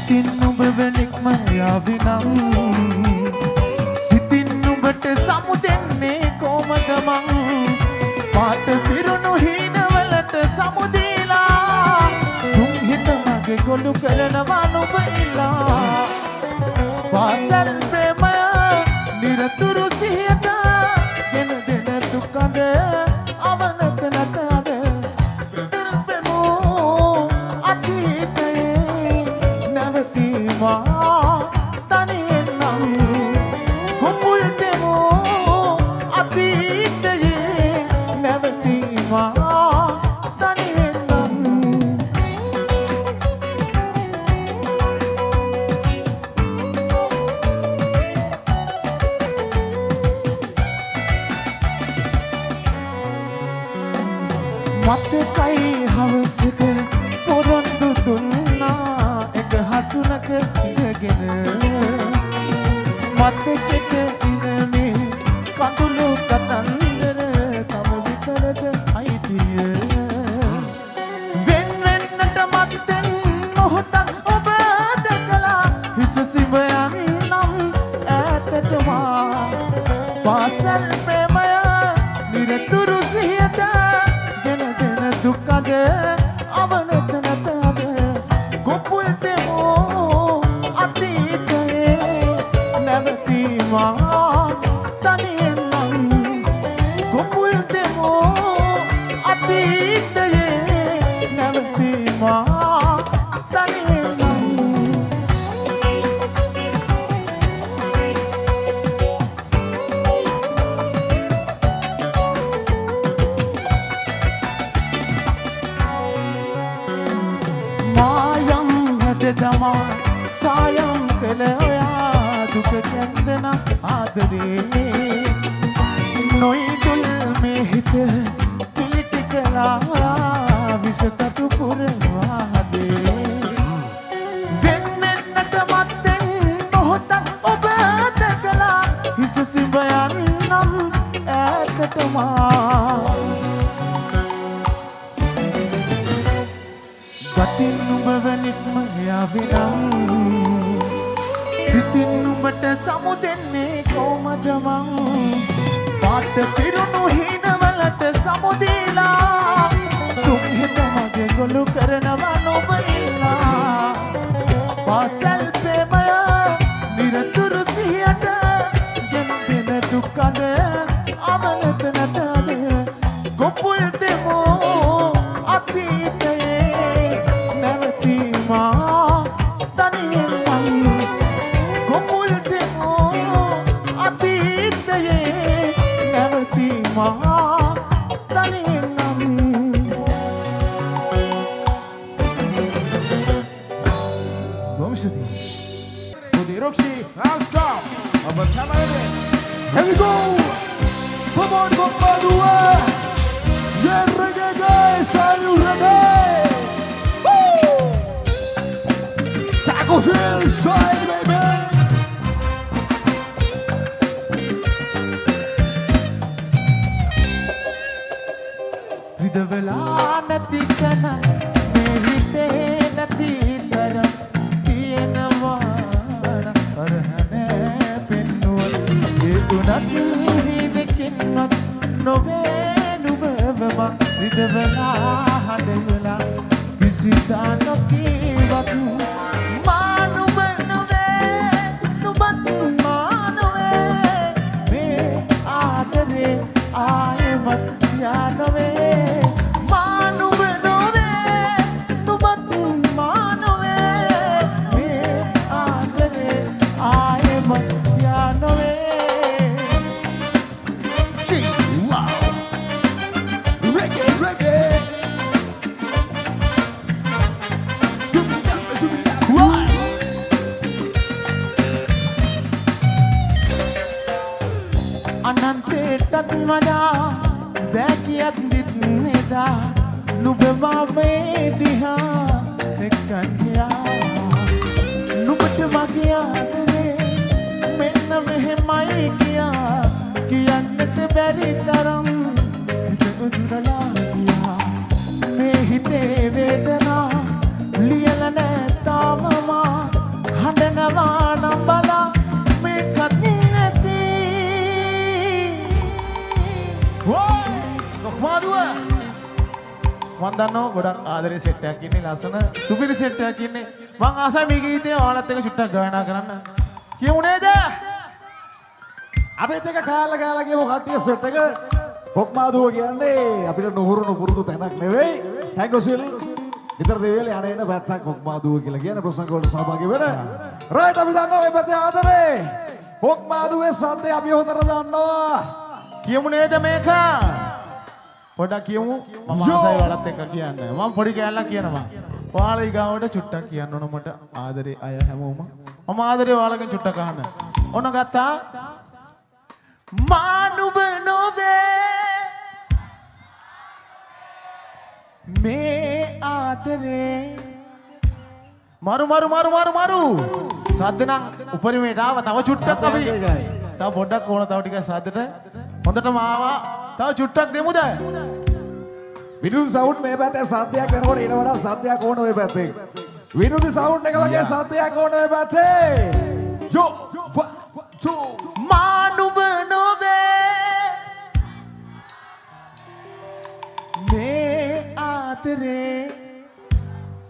සිතින් නුඹ වෙනික්ම යාවිනම් සිතින් නුඹට සමුදෙන්නේ කොමද මං පාට පිරුණු හීනවලට සමුදීලා තුන් හිත මගේ ගොළු කරනවා නුඹ ඉලා පාසල් ප්‍රේමය නිරතුරු සිහියට ගෙන දෙන දුකද අවනත නැතද පෙමෝ අතීතයේ නැවතීමා තනියෙන් නම් හොමුල් දෙමෝ අතීතයේ නැවතීමා තනියෙන් නම් මතකයි හවසක පොරොන්දු දුන්නා එක හසුනක ඉඳගෙන මතකෙට ඉනමේ කඳුළු කතන්දර තම විතරද අයිතිය වෙන් වෙන්නට මත්තෙන් මොහොතක් ඔබ දැකලා හිස සිඹයන් නම් ඈතටමා පාසල් ප්‍රේමය නිරතුරු සිහියට දුකද අවනත නැතද ගොපුල් දෙමෝ අතීතයේ නැවතීමා තනියෙන් නම් ගොපුල් දෙමෝ අතීතයේ නැවතීමා තනියෙන් නම් මායම් හැදදමා සායම් කළ ඔයා දුක කැන්දන ආදරේ නොයිදුල් මේ හිත පිළිටි කලා විසකටු පුරවාදේ වෙන්නෙන්නට මත්තෙන් මොහොතක් ඔබ දැකලා හිස සිඹයන් නම් ඈතටමා ගතින් නුඹ වෙනික්ම යාවිනම් සිතින් නුඹට සමුදෙන්නේ කොමද මං පාට පිරුණු හීනවලට සමුදීලා තුන් හිත මගේ ගොළු කරනවා නුඹ ඉල්ලා පාසල් ප්‍රේමය නිරතුරු සිහියට ගෙන දෙන දුකද අවනත නැතද ගොපුල් දෙමෝ අතීතයේ නැවතීමා තනියෙන් නම් ගොපුල් දෙමෝ අතීතයේ නැවතීමා තනියෙන් නම් Vamos Roxy, now stop. Vamos a Here we go. Come on, compadre. Yeah, reggae guys, are you ready? Woo! Tacos inside, baby. Ridavela nati kana, mehite nati tara, tiyena vana arhane pennuwa, ye unat hinekinmat nove nubava, ridavela hadavela, bisita nokivat, manuva nove, nubat manuve, me aadare aayemat yanove. අනන්තයටත් වඩා දැකියත් දිත්නෙදා නුබවා මේ දිහා එක්කන්යා නුබට මගේ ආදරේ මෙන්න මෙහෙමයි කියා කියන්නට බැරි තරම් හිත උදුරලා ගියා මේ හිතේ වේදනා ලියලා නැ තාම මා කොහොමද මම දන්නවා ගොඩක් ආදරේ සෙට් එකක් ඉන්නේ ලස්සන සුපිරි සෙට් එකක් ඉන්නේ මම ආසයි මේ ගීතය ඔයාලත් එක්ක චුට්ටක් ගායනා කරන්න කියමු නේද අපිත් එක කාලා කියමු කට්ටිය සෙට් එක කොක්මාදුව කියන්නේ අපිට නුහුරුණු පුරුදු තැනක් නෙවෙයි හැංගොසිල් විතර දෙවියලේ අනේ එන පැත්තක් කොක්මාදුව කියලා කියන ප්‍රසංග වලට සහභාගී වෙන රයිට් අපි දන්නවා මේ පැත්තේ ආදරේ කොක්මාදුවේ සද්දේ අපි හොතර දන්නවා කියමු නේද මේක පොඩ්ඩක් කියමු මම ආසයි ඔයාලත් එක්ක කියන්න මම පොඩි කෑල්ලක් කියනවා ඔයාලා ඊගාවට චුට්ටක් කියන්න ඕන මට ආදරේ අය හැමෝම මම ආදරේ ඔයාලගෙන් චුට්ටක් අහන්න ඕන ගත්තා මානුබ නොවේ මේ ආදරේ මරු සද්ද නම් උපරිමයට ආව තව චුට්ටක් අපි තව පොඩ්ඩක් ඕන තව ටිකක් සද්දට හොඳටම ආවා තව චුට්ටක් දෙමුද විදුලි සවුන්ඩ් මේ පැත්තේ සද්දයක් කරනකොට ඊට වඩා සද්දයක් ඕන ඔය පැත්තේ විදුලි සවුන්ඩ් එක වගේ සද්දයක් ඕන ඔය පැත්තේ යෝ මානුබ නොවේ මේ ආදරේ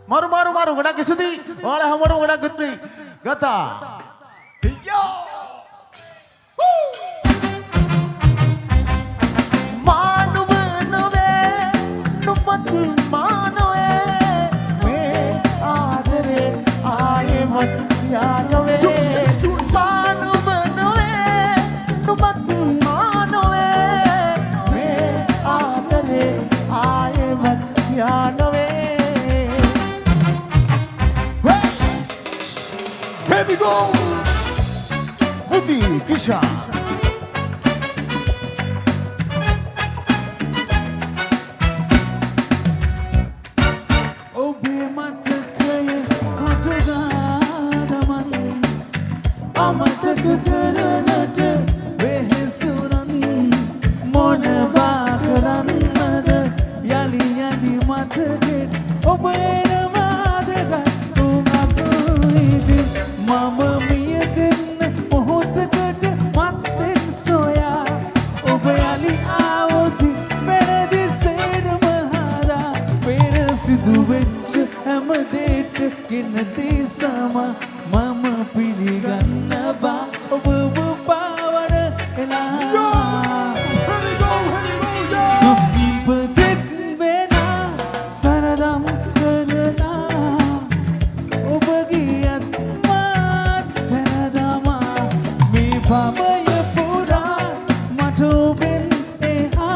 මරු ගොඩක් ඉසුදී ඔයාලා හැමෝටම ගොඩක් ගුත්‍රි ගතා යෝ මානුබ නොවේ නුඹත් මානොවේ මේ ආදරේ ආයෙමත් යානොවේ මානුබ නොවේ නුඹත් මානොවේ මේ ආදරේ ආයෙමත් යානොවේ Here we go! Udi Kisha. Obe matakaya katagadaman amatak karanata vehesuran mona bakaranada yali matake obe namadara Mama miya din mohotakat matten soya obayali aawthi mere diser mahara pera sidu vech hamadet kinati sama mama piliganna ba oba pawana ela padik vena saradam karana obagiyat Pamaya pura matubin eha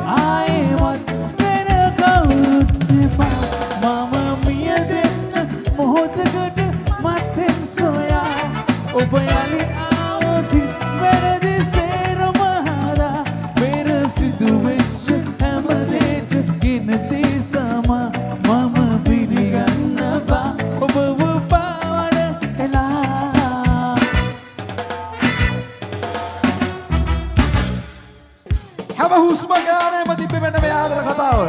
I want better go dipa mama miya din mohotgat maten soya obayali aawthi mere diser mahara mere sidu vech hamadet ginati sama mama piliganna ba oba pawana ela හැම හුස්ම ගානේම තිබ්බේ මෙන්න මේ ආදර කතාව.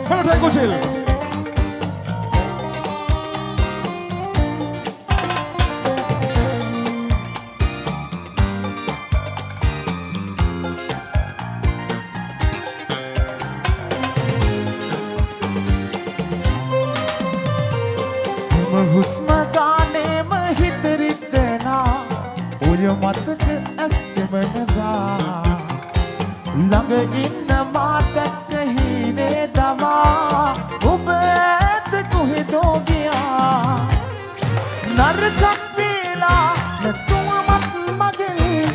හරි කුසිල්. හුස්ම ගානේම හිත රිදෙනා ඔය මතක ඇස් දෙමනවා ළඟ ඉන්න මාතක හිනේ තමා ඔබ ඇත කොහෙදෝ ගියා නරකක් වේලා නැතුමත් මගේ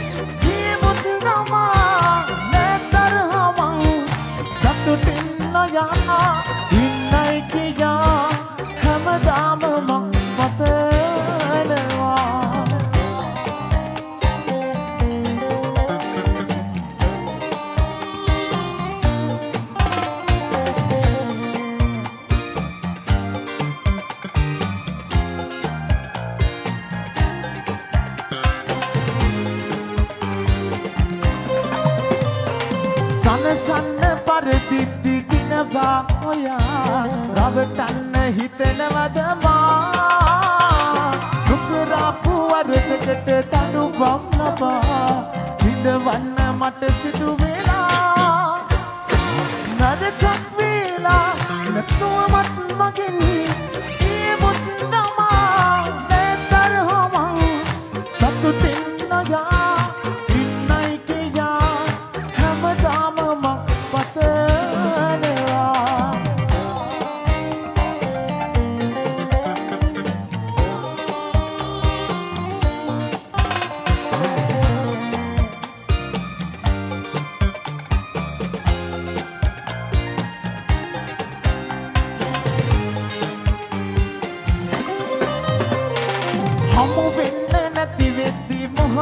ජීවිත තමා නැතරහම සතුටින් නොයනා ඉන්නයි කියා හැමදාම මං මතනවා සන්න පරදිද්දි කිනවා ඔයා රවටන්න හිතනවද මා නුකරපු වරදකට තනුවම් ලබා විඳවන්න මට සිදු වෙලා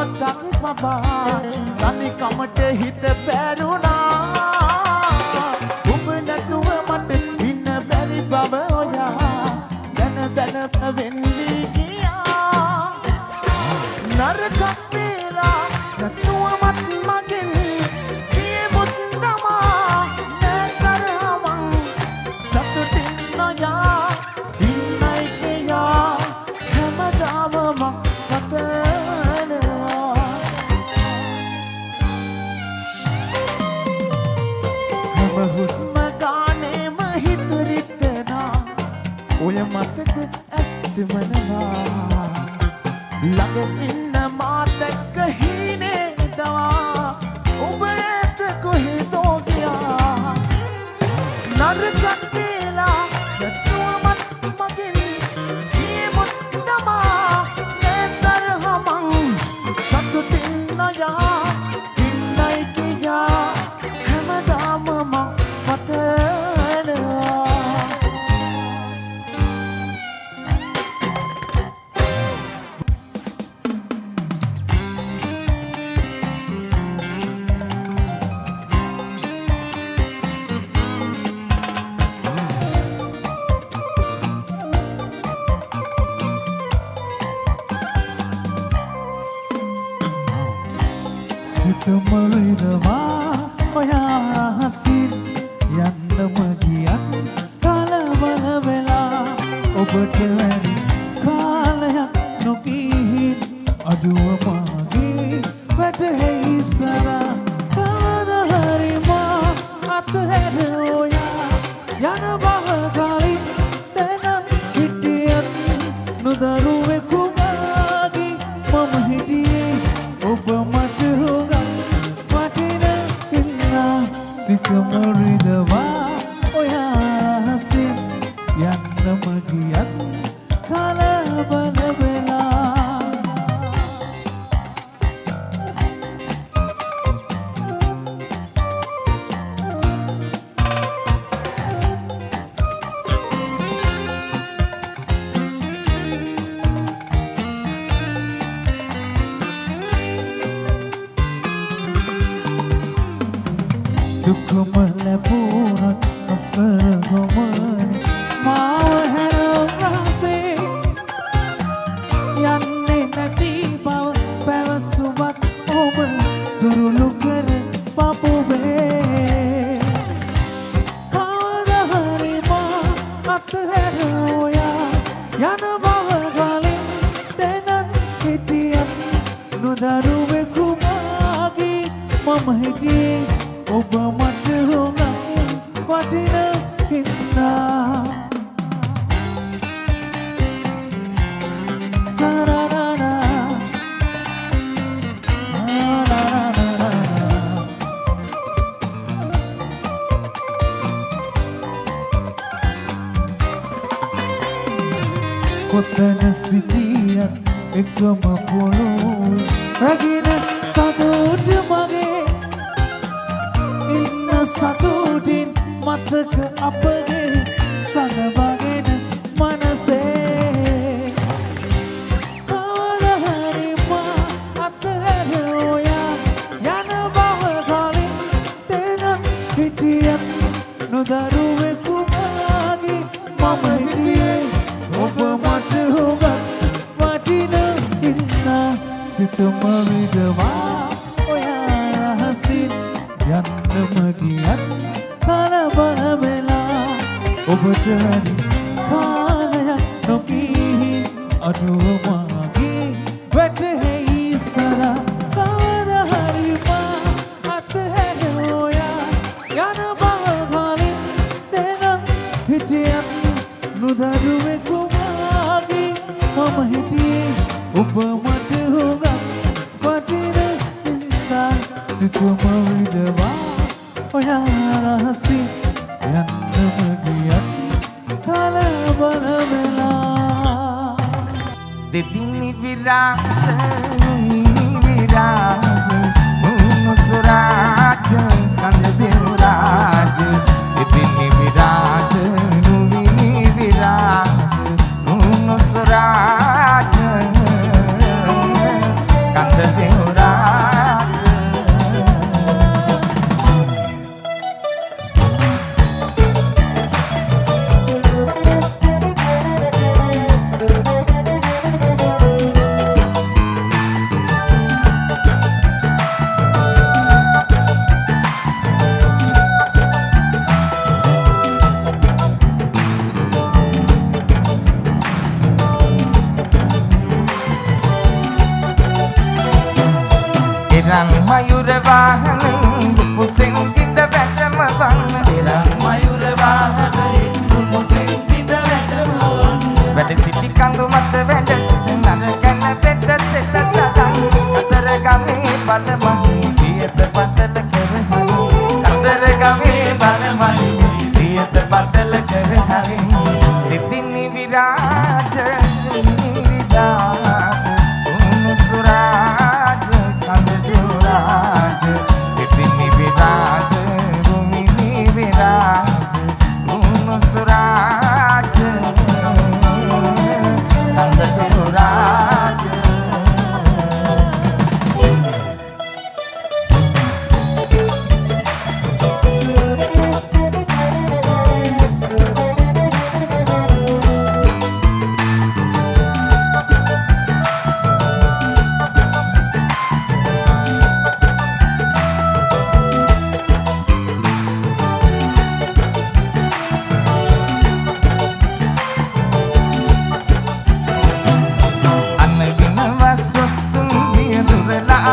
මොහොතක් පබා තනි කමට හිත පැරුණා ඔබ නැතුව මට ඉන්න බැරි බව ඔයා දැන වෙන් වී ගියා නරකක් වේලා නැතුව මත් මගෙන් කියමුත් තමා නැතරමං සතුටින් නොයා ඉන්නයි කියා හැමදාම මං පතනවා හැම හුස්ම ගානේම හිත රිදෙනා ඔය මතක ඇස්තමනවා ළඟ ඉන්න මාතක හීනේ දවා ඔබ ඇත කොහෙදෝ ගියා නරකක් වේලා නැතුව මත් මගෙන් කියමුත් තමා නැතරමං සතුටින් නොයා ඉන්නයි කියා හැමදාම මං පතනවා සිතමරිනවා ඔයා හසින් යන්නම ගියත් කලබල වෙලා ඔබට වැඩි කාලයක් නොගිහින් අඩුව මාගේ වැටහෙයි සරා කවද හරි මා අතහැර ඔයා යන බව කලින් දැනන් හිටියත් නොදරුවෙකු මාගේ මම හිටියේ ඔබ මට සිතමරිදවා ඔයා හසින් යන්නම ගියත් කලබල වෙලා දුකම ලැබුණත් සසර ගමන මාව හැරගසේ යන්නේ නැති බව පැවසුවත් ඔබ තුරුළු කර පපුවේ කවද හරි මා අතහැර ඔයා යන බව කලින් දැනන් හිටියත් නොදරුවෙකු මාගේ මම හිටියේ ඔබ මට හොඟ වටින හින්දා සරරරා කොතන සිටියත් එකම පොළොව රැගෙන සතුට මගේ ඉන්න සතුටින් මතක අපගේ සනවගෙන මනසේ කවද හරි මා අතහැර ඔයා යන බව කලින් දැනන් හිටියත් නොදරුවෙකු මාගේ මම හිටියේ ඔබ මට හොඟ වටින හින්දා සිතමරිදවා ඔයා හසින් යන්නම ගියත් කලබල වෙලා ඔබට වැඩි කාලයක් නොගිහින් අඩුව මාගේ වැටහෙයි සරා කවද හරි මා අතහැර ඔයා යන බව කලින් දැනන් හිටියත් නොදරුවෙකු මාගේ මම හිටියේ ඔබ මට හොඟ වටින හින්දා සිතමරිදවා ඔයා හසින් යන්නම ගියත් කලබල වෙලා දෙදිනි විරාජ මුසුරාජ කඳ දෙවරාජ දෙදිනි විරාජ නුවිනි විරාජ මුසුරාජ කඳ දෙවරාජ වැටම වන්න එරන් මයුර වාහන ඉන්නු මුසෙන් සිත වැටම වන්න වැඩ සිටි කඳු මත වැඩ සිට නරකන පෙට සෙට සදන් අතර ගමේ බලමහි දියත පතල කරහරි අතර ගමේ බලමහි දියත පතල කරහරි දෙතිනි විරාජ විරාජ සුරාජ කඳ දෙවරාජ දෙතිනි විරාජ රුමිනි විරාජ සුරාජ කඳ දෙවරාජ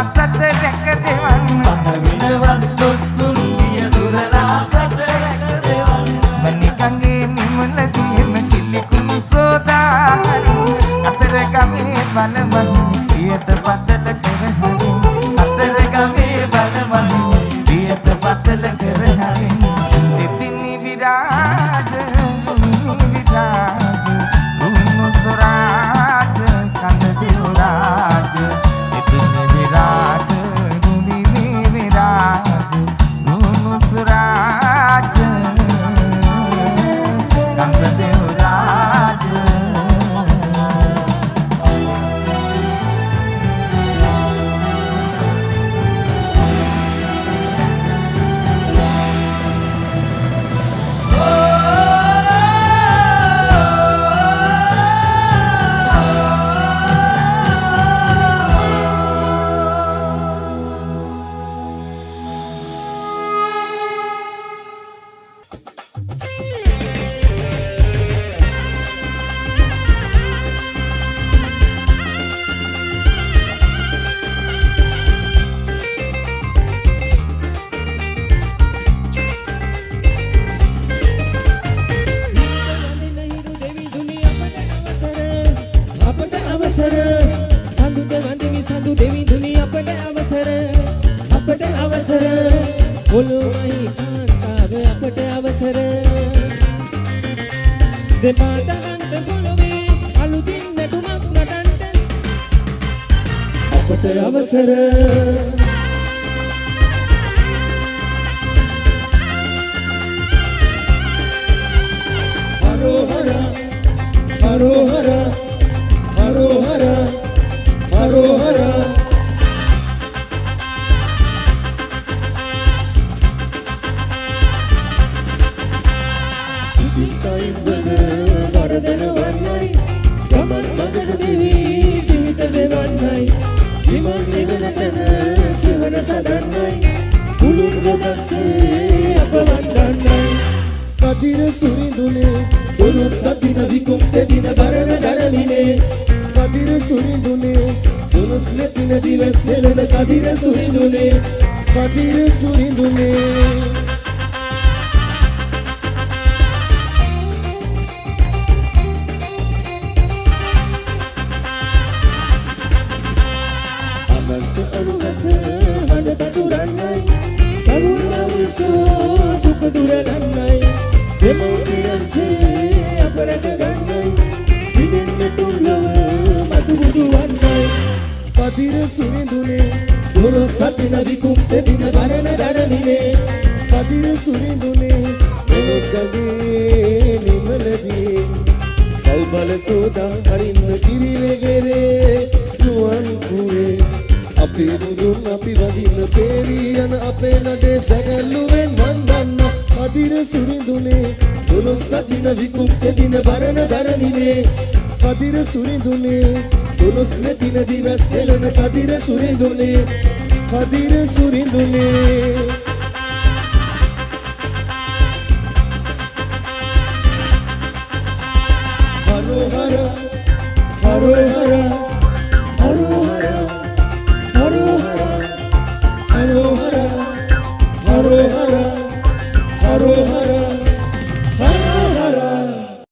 සත රැක දෙවන්න අනවිනවස් දොස්තුන් දිය දුරලා සත රැක දෙවන්න මණිකංගේ නිමල දින කිලිකුණු සෝදාහරි අතර ගමේ බලමහි දියත පතල කරහරි අතර ගමේ බලමහි දියත පතල කරහරි දෙතිනි විරාජ විරාජ රුණු සොරාජ කඳ දෙවරාජ विराज रुमिनी विराज नुनु सुराज कंद देवराज සඳු දෙවි දුනි අපට අවසර ඔළුවයි කාන්තාව අපට අවසර දෙපාටකට පොළොවේ අලුතින් නැටුමක් නටන්න අපට අවසර හරෝහර හරෝහර හරෝහර හරෝහර සිතිකයි වන වරදන වන්නයි ගමන් මගට දෙවී පිහිට දෙවන්නයි විමන් නිවන තැන සෙවන සදන්නයි පුළුන් ගොදක්සේ අප වන්දන්නයි කදිර සුරිඳුනේ දොළො සතින විකුම් තෙදින බරණ දරමිනේ කදිර සුරිඳුනේ දොළොස් නැතින දිවස් හෙළන කදිර සුරිඳුනේ කදිර සුරිඳුනේ අනන්ත අනුහස හඬ පතුරන්නයි තරුණ අවුල්සෝ දුක දුරගන්නයි දෙමෝපියන්සේ අපරට ගන්නයි විඳින්න තුල්ලව මතු බුදු වන්නයි කදිර සුරිඳුනේ දොළොස් සතින විකුම් තෙදින බරණ දරමිනේ කදිර සුරිඳුනේ දොළොස් ගගේ නිමලදී කව් බල සෝදා හරින්න කිරිවෙගෙරේ නුවන් කුරේ අපේ මුදුන් අපි වදින්න පේවී යන අපේ නඩේ සැඟැල්ලුවෙන් වන්දන්න කදිර සුරිඳුනේ දොළොස් සතින විකුම් තෙදින බරණ දරමිනේ කදිර සුරිඳුනේ දොළොස් නැතින දිවස් හෙළන කදිර සුරිඳුනේ කදිර සුරිඳුනේ හරෝහර හරෝහර